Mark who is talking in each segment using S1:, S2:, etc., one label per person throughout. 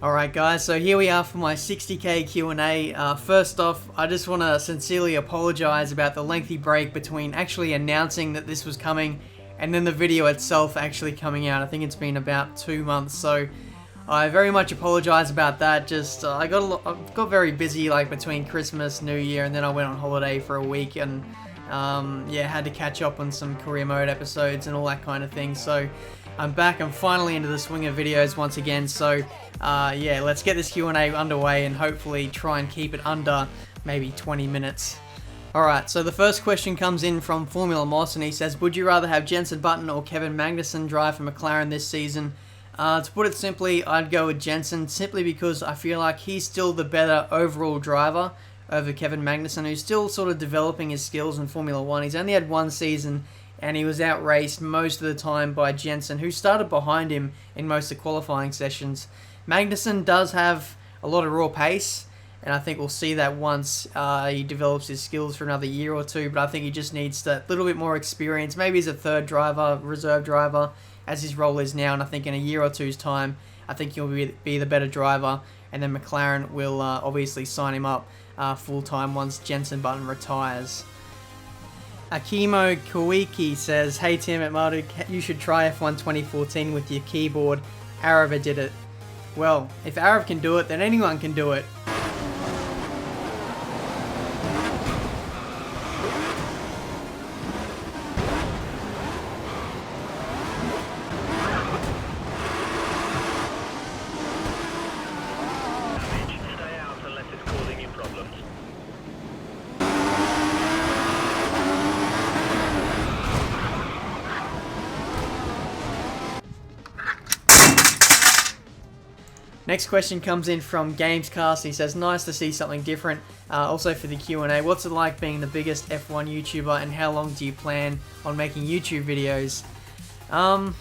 S1: Alright guys, so here we are for my 60k Q&A. First off, I just want to sincerely apologize about the lengthy break between actually announcing that this was coming and then the video itself actually coming out. I think it's been about 2 months, so I very much apologize about that. Just I got very busy like between Christmas, New Year, and then I went on holiday for a week and yeah, had to catch up on some career mode episodes and all that kind of thing. So I'm back. I'm finally into the swing of videos once again. So yeah, let's get this Q&A underway and hopefully try and keep it under maybe 20 minutes. Alright, so the first question comes in from Formula Moss, and he says, would you rather have Jenson Button or Kevin Magnussen drive for McLaren this season? To put it simply, I'd go with Jenson simply because I feel like he's still the better overall driver over Kevin Magnussen, who's still sort of developing his skills in Formula 1. He's only had one season and he was outraced most of the time by Jenson, who started behind him in most of the qualifying sessions. Magnussen does have a lot of raw pace, and I think we'll see that once he develops his skills for another year or two, but I think he just needs that little bit more experience, maybe as a third driver, reserve driver, as his role is now, and I think in a year or two's time, I think he'll be the better driver, and then McLaren will obviously sign him up full-time once Jenson Button retires. Akimo Kawiki says, hey Tiametmarduk, you should try F1 2014 with your keyboard. Arava did it. Well, if Arav can do it, then anyone can do it. Next question comes in from Gamescast. He says, nice to see something different. Also for the Q&A, what's it like being the biggest F1 YouTuber, and how long do you plan on making YouTube videos? How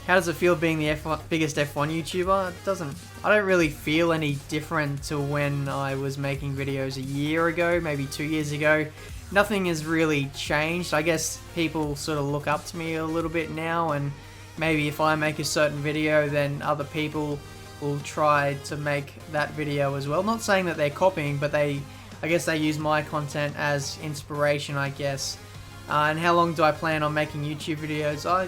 S1: does it feel being the biggest F1 YouTuber? I don't really feel any different to when I was making videos a year ago, maybe 2 years ago. Nothing has really changed. I guess people sort of look up to me a little bit now, and maybe if I make a certain video, then other people will try to make that video as well. Not saying that they're copying, but I guess they use my content as inspiration, I guess. And how long do I plan on making YouTube videos? I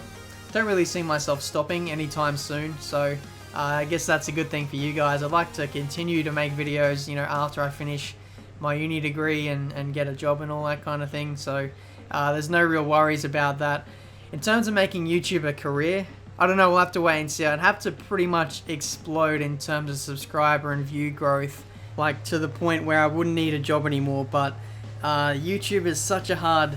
S1: don't really see myself stopping anytime soon, so I guess that's a good thing for you guys. I'd like to continue to make videos, you know, after I finish my uni degree and get a job and all that kind of thing, so there's no real worries about that. In terms of making YouTube a career, I don't know, we'll have to wait and see. I'd have to pretty much explode in terms of subscriber and view growth, like to the point where I wouldn't need a job anymore, but YouTube is such a hard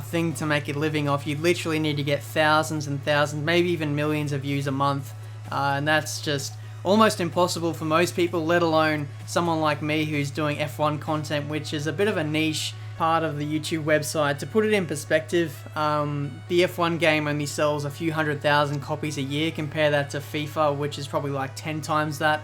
S1: thing to make a living off. You literally need to get thousands and thousands, maybe even millions of views a month, and that's just almost impossible for most people, let alone someone like me who's doing F1 content, which is a bit of a niche part of the YouTube website. To put it in perspective, the F1 game only sells a few 100,000 copies a year. Compare that to FIFA, which is probably like 10 times that.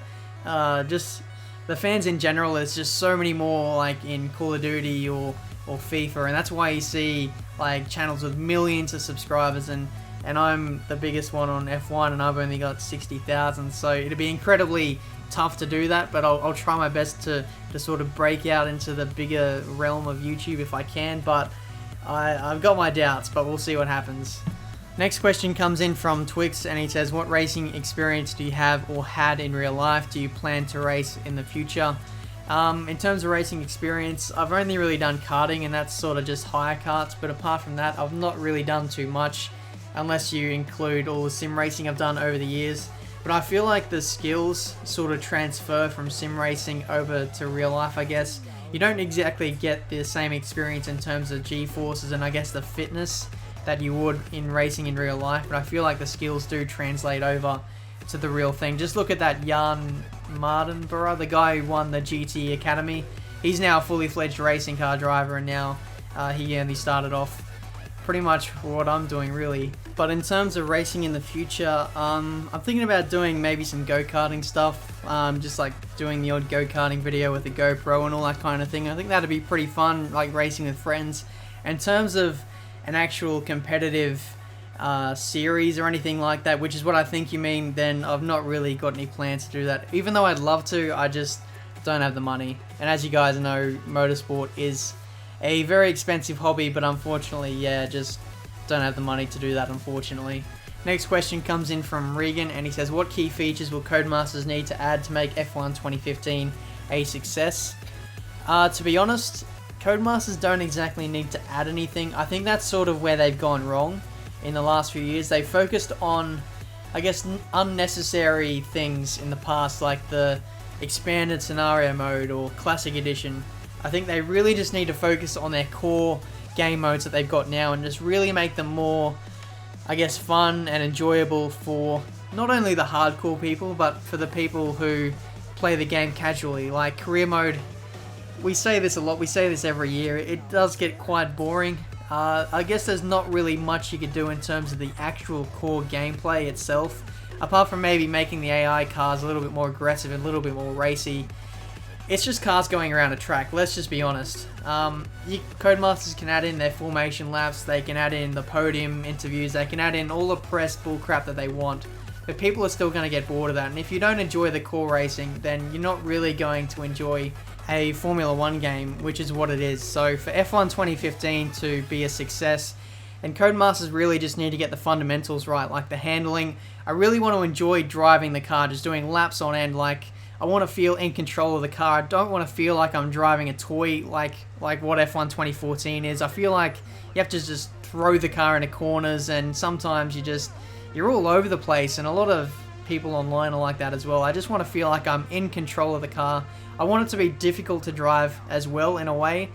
S1: Just the fans in general, there's just so many more like in Call of Duty or FIFA, and that's why you see like channels with millions of subscribers, and I'm the biggest one on F1 and I've only got 60,000, so it'd be incredibly tough to do that, but I'll try my best to sort of break out into the bigger realm of YouTube if I can, but I've got my doubts, but we'll see what happens. Next question comes in from Twix, and he says, what racing experience do you have or had in real life? Do you plan to race in the future? In terms of racing experience, I've only really done karting, and that's sort of just hire karts, but apart from that, I've not really done too much, unless you include all the sim racing I've done over the years. But I feel like the skills sort of transfer from sim racing over to real life, I guess. You don't exactly get the same experience in terms of G-forces and I guess the fitness that you would in racing in real life, but I feel like the skills do translate over to the real thing. Just look at that Jan Mardenborough, the guy who won the GT Academy. He's now a fully fledged racing car driver, and now he only started off pretty much what I'm doing, really. But in terms of racing in the future, I'm thinking about doing maybe some go-karting stuff, just like doing the odd go-karting video with a GoPro and all that kind of thing. I think that'd be pretty fun, like racing with friends. In terms of an actual competitive series or anything like that, which is what I think you mean, then I've not really got any plans to do that. Even though I'd love to, I just don't have the money. And as you guys know, motorsport is a very expensive hobby, but unfortunately, yeah, just don't have the money to do that, unfortunately. Next question comes in from Regan, and he says, what key features will Codemasters need to add to make F1 2015 a success? To be honest, Codemasters don't exactly need to add anything. I think that's sort of where they've gone wrong in the last few years. They focused on, I guess, unnecessary things in the past, like the expanded scenario mode or classic edition. I think they really just need to focus on their core game modes that they've got now and just really make them more, I guess, fun and enjoyable for not only the hardcore people, but for the people who play the game casually. Like career mode, we say this a lot, we say this every year, it does get quite boring. I guess there's not really much you could do in terms of the actual core gameplay itself, apart from maybe making the AI cars a little bit more aggressive and a little bit more racy. It's just cars going around a track, let's just be honest. Codemasters can add in their formation laps, they can add in the podium interviews, they can add in all the press bullcrap that they want. But people are still going to get bored of that, and if you don't enjoy the core racing, then you're not really going to enjoy a Formula 1 game, which is what it is. So for F1 2015 to be a success, and Codemasters really just need to get the fundamentals right, like the handling. I really want to enjoy driving the car, just doing laps on end. Like, I want to feel in control of the car. I don't want to feel like I'm driving a toy like what F1 2014 is. I feel like you have to just throw the car into corners, and sometimes you're all over the place, and a lot of people online are like that as well. I just want to feel like I'm in control of the car. I want it to be difficult to drive as well in a way,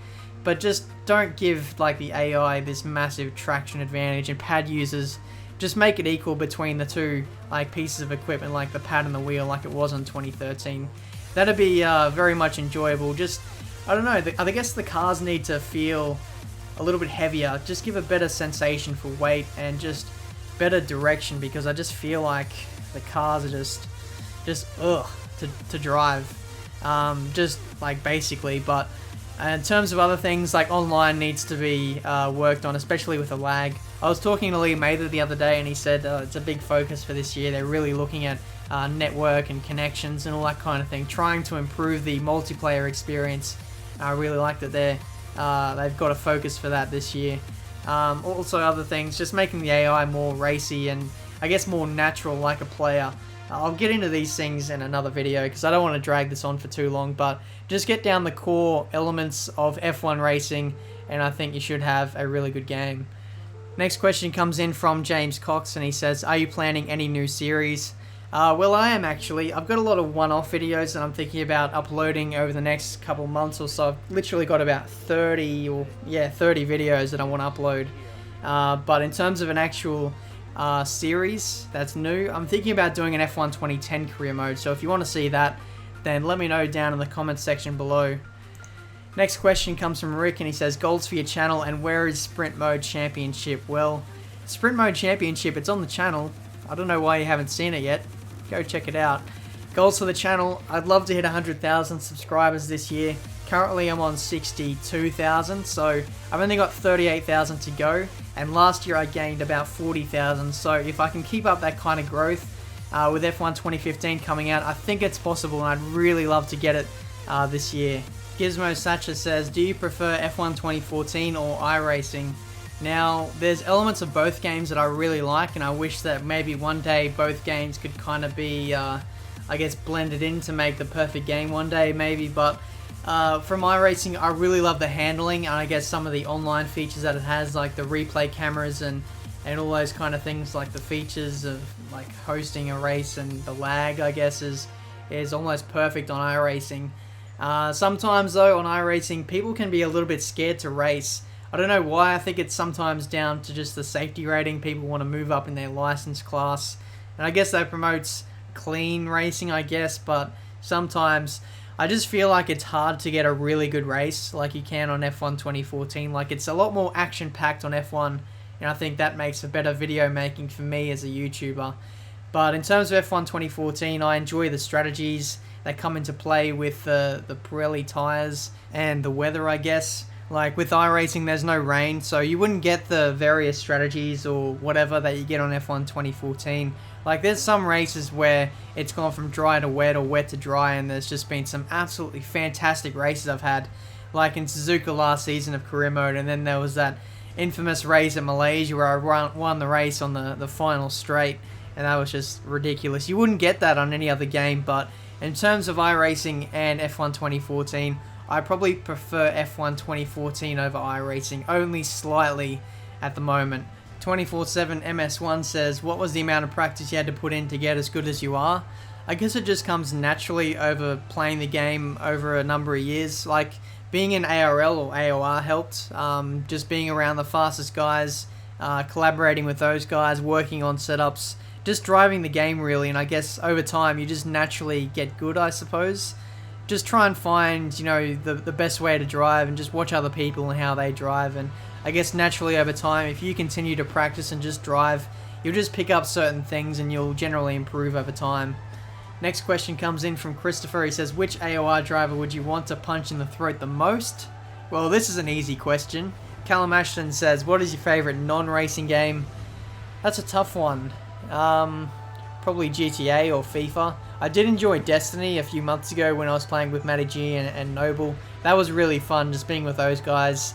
S1: but just don't give like the AI this massive traction advantage, and pad users, just make it equal between the two like pieces of equipment, like the pad and the wheel, like it was in 2013. That'd be very much enjoyable. Just, I don't know, I guess the cars need to feel a little bit heavier, just give a better sensation for weight and just better direction, because I just feel like the cars are just ugh to drive, just like basically. But in terms of other things, like online needs to be worked on, especially with the lag. I was talking to Lee Mather the other day, and he said it's a big focus for this year. They're really looking at network and connections and all that kind of thing, trying to improve the multiplayer experience. I really like that they've got a focus for that this year. Also other things, just making the AI more racy and I guess more natural like a player. I'll get into these things in another video because I don't want to drag this on for too long, but just get down the core elements of F1 racing and I think you should have a really good game. Next question comes in from James Cox, and he says, are you planning any new series? Well, I am actually. I've got a lot of one-off videos that I'm thinking about uploading over the next couple months or so. I've literally got about 30 videos that I want to upload. But in terms of an actual series that's new, I'm thinking about doing an F1 2010 career mode. So if you want to see that, then let me know down in the comments section below. Next question comes from Rick, and he says, goals for your channel, and where is Sprint Mode Championship? Well, Sprint Mode Championship, it's on the channel. I don't know why you haven't seen it yet. Go check it out. Goals for the channel, I'd love to hit 100,000 subscribers this year. Currently I'm on 62,000, so I've only got 38,000 to go, and last year I gained about 40,000, so if I can keep up that kind of growth with F1 2015 coming out, I think it's possible, and I'd really love to get it this year. Gizmo Satcher says, do you prefer F1 2014 or iRacing? Now, there's elements of both games that I really like, and I wish that maybe one day both games could kind of be, I guess, blended in to make the perfect game one day, maybe. But from iRacing, I really love the handling, and I guess some of the online features that it has, like the replay cameras and all those kind of things, like the features of like hosting a race, and the lag, I guess, is almost perfect on iRacing. Sometimes, though, on iRacing, people can be a little bit scared to race. I don't know why. I think it's sometimes down to just the safety rating. People want to move up in their license class, and I guess that promotes clean racing, I guess, but sometimes I just feel like it's hard to get a really good race like you can on F1 2014. Like, it's a lot more action-packed on F1, and I think that makes a better video making for me as a YouTuber. But in terms of F1 2014, I enjoy the strategies that come into play with the Pirelli tyres and the weather, I guess. Like with iRacing, there's no rain, so you wouldn't get the various strategies or whatever that you get on F1 2014. Like there's some races where it's gone from dry to wet or wet to dry, and there's just been some absolutely fantastic races I've had. Like in Suzuka last season of career mode, and then there was that infamous race in Malaysia where I won the race on the final straight, and that was just ridiculous. You wouldn't get that on any other game, but in terms of iRacing and F1 2014, I probably prefer F1 2014 over iRacing, only slightly at the moment. 24/7 MS1 says, what was the amount of practice you had to put in to get as good as you are? I guess it just comes naturally over playing the game over a number of years. Like being in ARL or AOR helped, just being around the fastest guys, collaborating with those guys, working on setups, just driving the game really, and I guess over time you just naturally get good, I suppose. Just try and find, you know, the best way to drive and just watch other people and how they drive, and I guess naturally over time, if you continue to practice and just drive, you'll just pick up certain things and you'll generally improve over time. Next question comes in from Christopher. He says, which AOR driver would you want to punch in the throat the most? Well, this is an easy question. Callum Ashton says, what is your favourite non-racing game? That's a tough one. Probably GTA or FIFA. I did enjoy Destiny a few months ago when I was playing with Matty G and Noble. That was really fun, just being with those guys.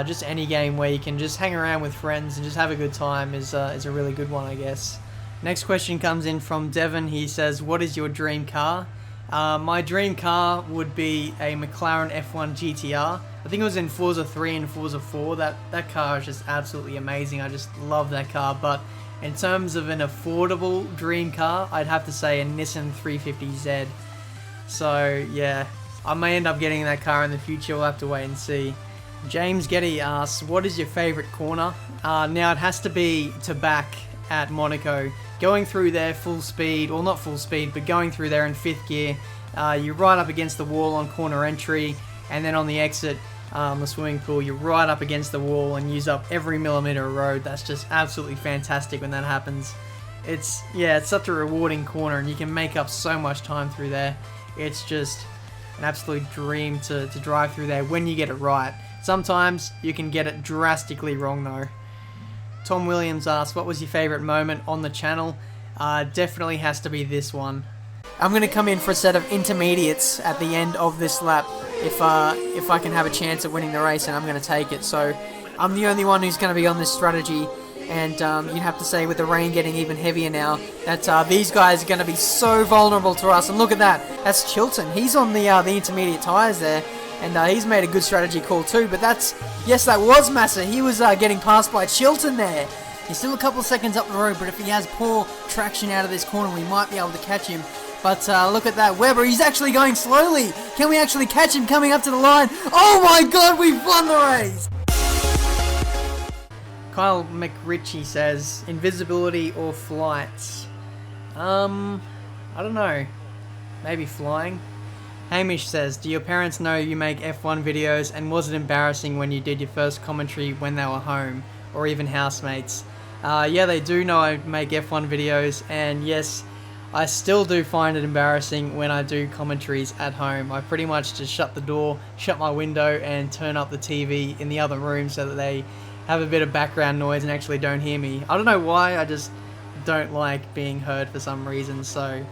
S1: Just any game where you can just hang around with friends and just have a good time is a really good one, I guess. Next question comes in from Devon. He says, what is your dream car? My dream car would be a McLaren F1 GTR. I think it was in Forza 3 and Forza 4. That car is just absolutely amazing. I just love that car. But in terms of an affordable dream car, I'd have to say a Nissan 350Z. So yeah, I may end up getting that car in the future. We'll have to wait and see. James Getty asks, what is your favourite corner? Now it has to be to back at Monaco. Going through there full speed, or not full speed, but going through there in 5th gear, you're right up against the wall on corner entry, and then on the exit, the swimming pool, you're right up against the wall and use up every millimeter of road. That's just absolutely fantastic when that happens. It's such a rewarding corner, and you can make up so much time through there. It's just an absolute dream to drive through there when you get it right. Sometimes you can get it drastically wrong though. Tom Williams asks, what was your favourite moment on the channel? Definitely has to be this one. I'm going to come in for a set of intermediates at the end of this lap if I can have a chance at winning the race, and I'm going to take it. So I'm the only one who's going to be on this strategy, and you'd have to say with the rain getting even heavier now that these guys are going to be so vulnerable to us. And look at that, that's Chilton. He's on the intermediate tyres there. And he's made a good strategy call too, but that was Massa. He was getting passed by Chilton there. He's still a couple of seconds up the road, but if he has poor traction out of this corner, we might be able to catch him. But look at that, Webber, he's actually going slowly. Can we actually catch him coming up to the line? Oh my god, we've won the race! Kyle McRitchie says, invisibility or flight? I don't know. Maybe flying? Hamish says, do your parents know you make F1 videos, and was it embarrassing when you did your first commentary when they were home, or even housemates? Yeah, they do know I make F1 videos, and yes, I still do find it embarrassing when I do commentaries at home. I pretty much just shut the door, shut my window, and turn up the TV in the other room so that they have a bit of background noise and actually don't hear me. I don't know why, I just don't like being heard for some reason, so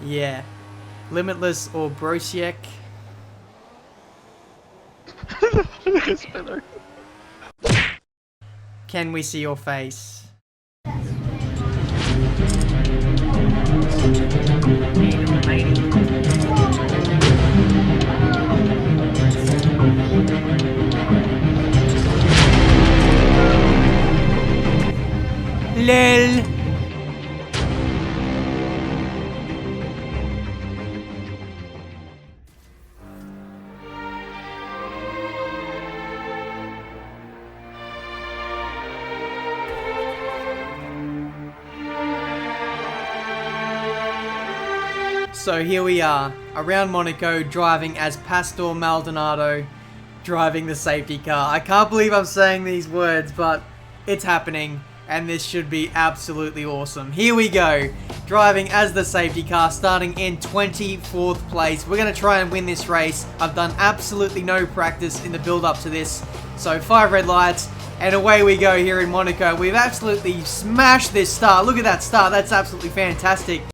S1: yeah. Limitless or Brosiek? Can we see your face? LOL. So here we are, around Monaco, driving as Pastor Maldonado, driving the safety car. I can't believe I'm saying these words, but it's happening, and this should be absolutely awesome. Here we go. driving as the safety car, starting in 24th place. We're going to try and win this race. I've done absolutely no practice in the build-up to this. So 5 red lights, and away we go here in Monaco. We've absolutely smashed this start. Look at that start. That's absolutely fantastic.